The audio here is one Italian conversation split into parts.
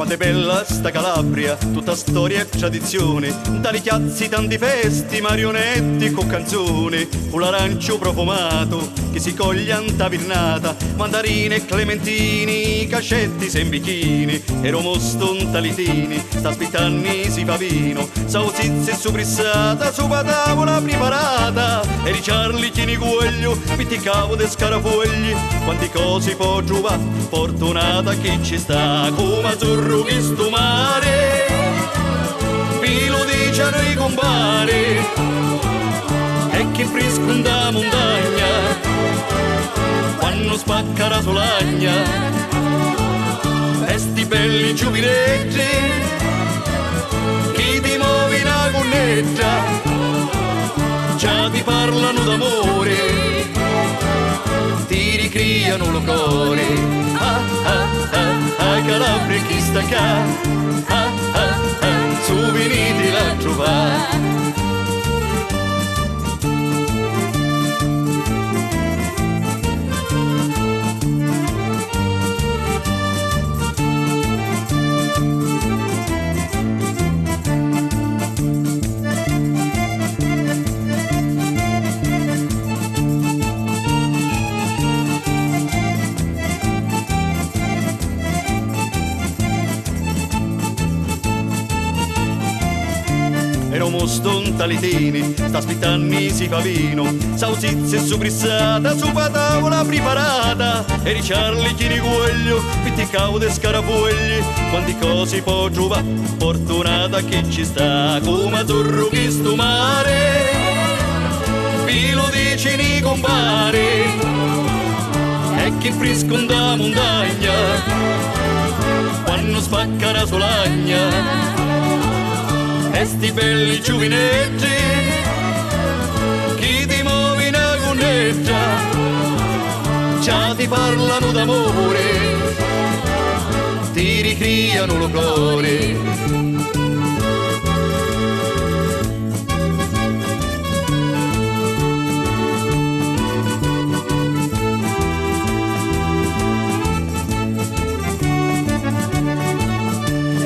Quanto è bella sta Calabria, tutta storia e tradizione, tali chiazzi, tanti festi, marionetti con canzoni, con l'arancio profumato che si coglie in tavernata, mandarine e clementini, cascetti sem bicchini, e romosto in talitini, sta aspettando si fa vino, sausizze su prissata, su tavola preparata, e ricciarli chini guaglio, piccavo de scarafogli, quanti cose può trovare, fortunata chi ci sta, come azzurro che sto mare, filo dice a noi compare, e che fresco da montagna, quando spacca la solagna, e sti belli giubiletti, chi ti muovi una connetta, già ti parlano d'amore, ti ricriano lo cuore, ah ah ah, ah Calabria chi sta qua, ah ah ah, su venite la trovare. Eravamo stontalitini, sta aspettando si fa vino, sausizze su prissata, su tavola preparata, e ricciarli chini guaglio, piccavo de scarafogli, quanti cose può trovare, fortunata che ci sta, come azzurro che sto mare, filo di cini compare, e che fresco da montagna, quando spacca la solagna, e sti belli giuvinetti, chi ti muovi una connetta, già ti parlano d'amore, ti ricriano lo cuore.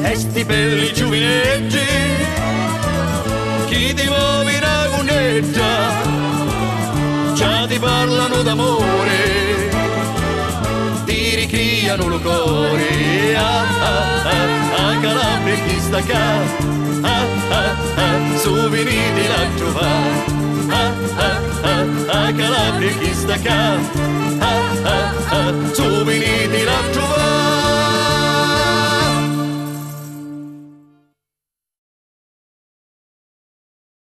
E sti belli giuvinetti, chi ti muovi una connetta, già ti parlano d'amore, ti ricriano lo cuore, ah ah ah, ah Calabria chi sta qua, ah ah ah, su venite la trovare, ah ah ah, ah Calabria chi sta qua, ah ah ah, su venite la trovare.